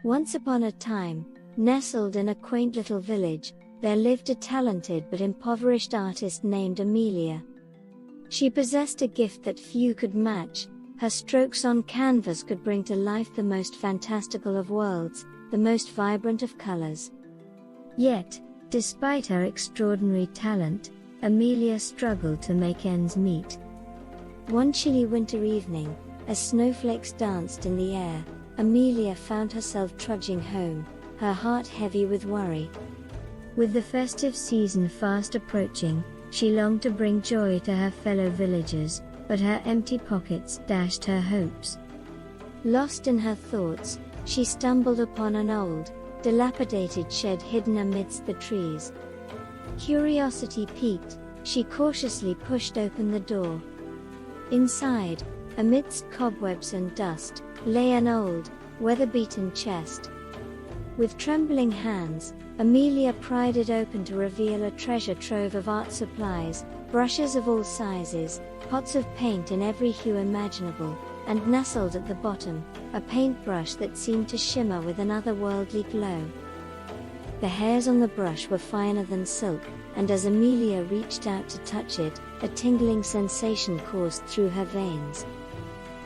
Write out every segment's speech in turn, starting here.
Once upon a time, nestled in a quaint little village, there lived a talented but impoverished artist named Amelia. She possessed a gift that few could match. Her strokes on canvas could bring to life the most fantastical of worlds, the most vibrant of colors. Yet, despite her extraordinary talent, Amelia struggled to make ends meet. One chilly winter evening, as snowflakes danced in the air, Amelia found herself trudging home, her heart heavy with worry. With the festive season fast approaching, she longed to bring joy to her fellow villagers, but her empty pockets dashed her hopes. Lost in her thoughts, she stumbled upon an old, dilapidated shed hidden amidst the trees. Curiosity piqued, she cautiously pushed open the door. Inside, amidst cobwebs and dust, lay an old, weather-beaten chest. With trembling hands, Amelia pried it open to reveal a treasure trove of art supplies, brushes of all sizes, pots of paint in every hue imaginable, and nestled at the bottom, a paintbrush that seemed to shimmer with an otherworldly glow. The hairs on the brush were finer than silk, and as Amelia reached out to touch it, a tingling sensation coursed through her veins.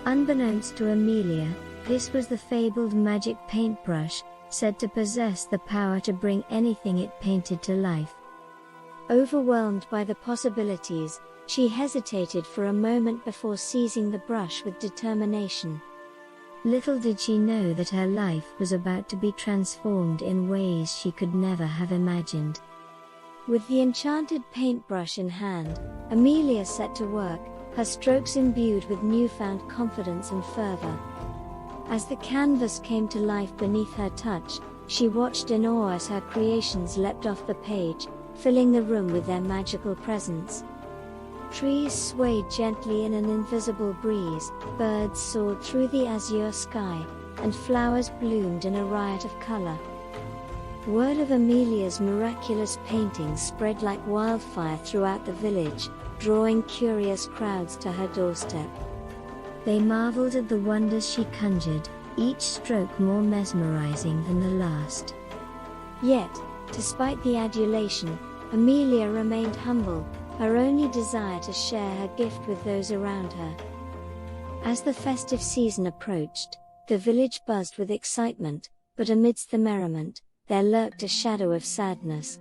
Unbeknownst to Amelia, this was the fabled magic paintbrush, said to possess the power to bring anything it painted to life. Overwhelmed by the possibilities, she hesitated for a moment before seizing the brush with determination. Little did she know that her life was about to be transformed in ways she could never have imagined. With the enchanted paintbrush in hand, Amelia set to work, her strokes imbued with newfound confidence and fervor. As the canvas came to life beneath her touch, she watched in awe as her creations leapt off the page, filling the room with their magical presence. Trees swayed gently in an invisible breeze, birds soared through the azure sky, and flowers bloomed in a riot of color. Word of Amelia's miraculous paintings spread like wildfire throughout the village, drawing curious crowds to her doorstep. They marveled at the wonders she conjured, each stroke more mesmerizing than the last. Yet, despite the adulation, Amelia remained humble, her only desire to share her gift with those around her. As the festive season approached, the village buzzed with excitement, but amidst the merriment, there lurked a shadow of sadness.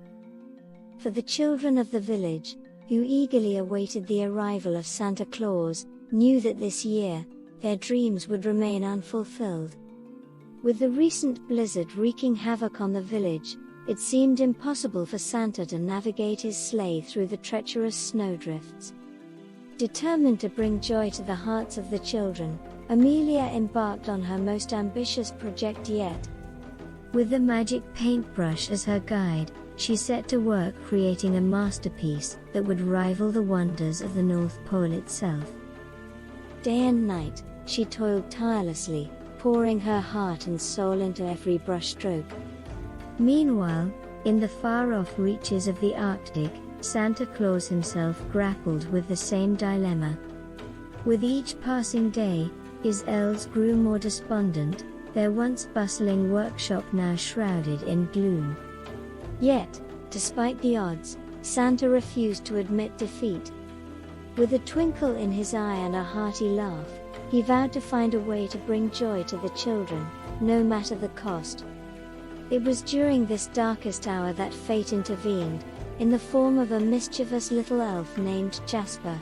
For the children of the village, who eagerly awaited the arrival of Santa Claus, knew that this year, their dreams would remain unfulfilled. With the recent blizzard wreaking havoc on the village, it seemed impossible for Santa to navigate his sleigh through the treacherous snowdrifts. Determined to bring joy to the hearts of the children, Amelia embarked on her most ambitious project yet. With the magic paintbrush as her guide, she set to work creating a masterpiece that would rival the wonders of the North Pole itself. Day and night, she toiled tirelessly, pouring her heart and soul into every brushstroke. Meanwhile, in the far-off reaches of the Arctic, Santa Claus himself grappled with the same dilemma. With each passing day, his elves grew more despondent, their once bustling workshop now shrouded in gloom. Yet, despite the odds, Santa refused to admit defeat. With a twinkle in his eye and a hearty laugh, he vowed to find a way to bring joy to the children, no matter the cost. It was during this darkest hour that fate intervened, in the form of a mischievous little elf named Jasper.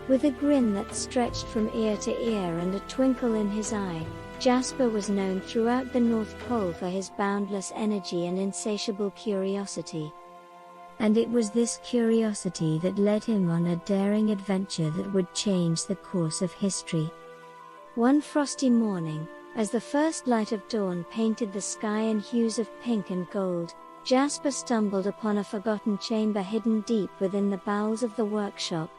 With a grin that stretched from ear to ear and a twinkle in his eye, Jasper was known throughout the North Pole for his boundless energy and insatiable curiosity. And it was this curiosity that led him on a daring adventure that would change the course of history. One frosty morning, as the first light of dawn painted the sky in hues of pink and gold, Jasper stumbled upon a forgotten chamber hidden deep within the bowels of the workshop.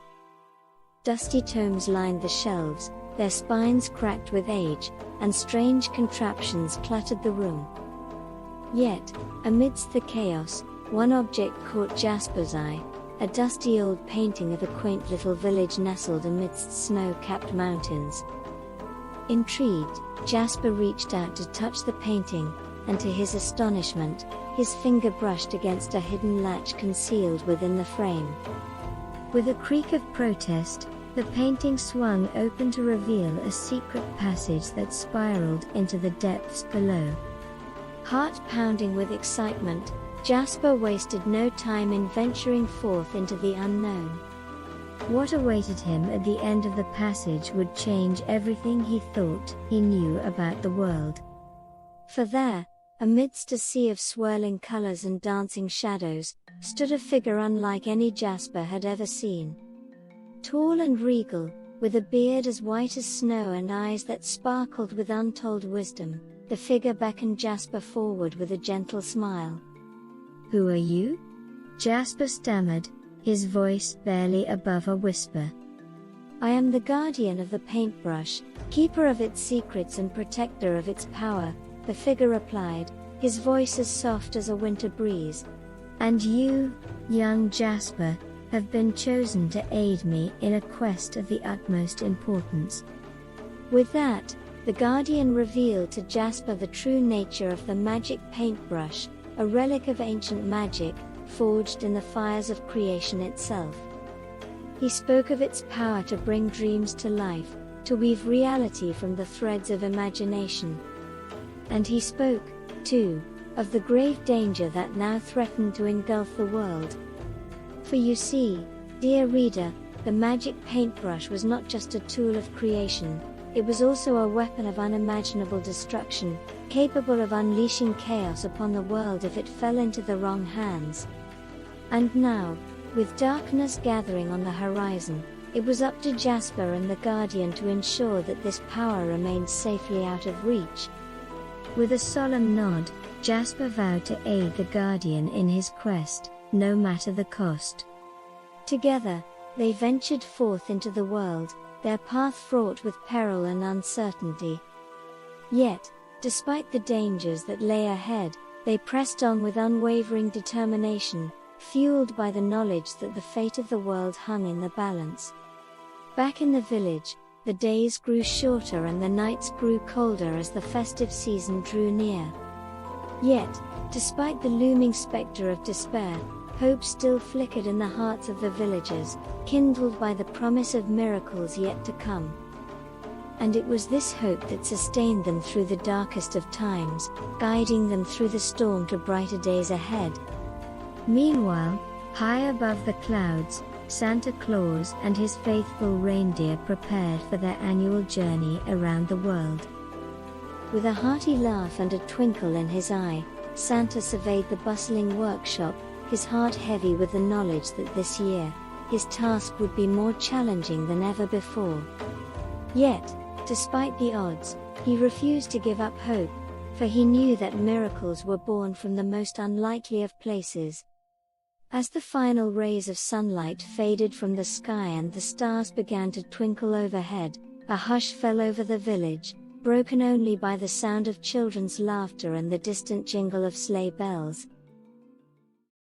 Dusty tomes lined the shelves, their spines cracked with age, and strange contraptions cluttered the room. Yet, amidst the chaos, one object caught Jasper's eye, a dusty old painting of a quaint little village nestled amidst snow-capped mountains. Intrigued, Jasper reached out to touch the painting, and to his astonishment, his finger brushed against a hidden latch concealed within the frame. With a creak of protest, the painting swung open to reveal a secret passage that spiraled into the depths below. Heart pounding with excitement, Jasper wasted no time in venturing forth into the unknown. What awaited him at the end of the passage would change everything he thought he knew about the world. For there, amidst a sea of swirling colors and dancing shadows, stood a figure unlike any Jasper had ever seen. Tall and regal, with a beard as white as snow and eyes that sparkled with untold wisdom, the figure beckoned Jasper forward with a gentle smile. "Who are you?" Jasper stammered, his voice barely above a whisper. "I am the guardian of the paintbrush, keeper of its secrets and protector of its power," the figure replied, his voice as soft as a winter breeze. "And you, young Jasper, have been chosen to aid me in a quest of the utmost importance." With that, the guardian revealed to Jasper the true nature of the magic paintbrush, a relic of ancient magic, forged in the fires of creation itself. He spoke of its power to bring dreams to life, to weave reality from the threads of imagination. And he spoke, too, of the grave danger that now threatened to engulf the world. For you see, dear reader, the magic paintbrush was not just a tool of creation, it was also a weapon of unimaginable destruction, capable of unleashing chaos upon the world if it fell into the wrong hands. And now, with darkness gathering on the horizon, it was up to Jasper and the Guardian to ensure that this power remained safely out of reach. With a solemn nod, Jasper vowed to aid the Guardian in his quest, no matter the cost. Together, they ventured forth into the world, their path fraught with peril and uncertainty. Yet, despite the dangers that lay ahead, they pressed on with unwavering determination, fueled by the knowledge that the fate of the world hung in the balance. Back in the village, the days grew shorter and the nights grew colder as the festive season drew near. Yet, despite the looming specter of despair, hope still flickered in the hearts of the villagers, kindled by the promise of miracles yet to come. And it was this hope that sustained them through the darkest of times, guiding them through the storm to brighter days ahead. Meanwhile, high above the clouds, Santa Claus and his faithful reindeer prepared for their annual journey around the world. With a hearty laugh and a twinkle in his eye, Santa surveyed the bustling workshop, his heart heavy with the knowledge that this year, his task would be more challenging than ever before. Yet, despite the odds, he refused to give up hope, for he knew that miracles were born from the most unlikely of places. As the final rays of sunlight faded from the sky and the stars began to twinkle overhead, a hush fell over the village, broken only by the sound of children's laughter and the distant jingle of sleigh bells.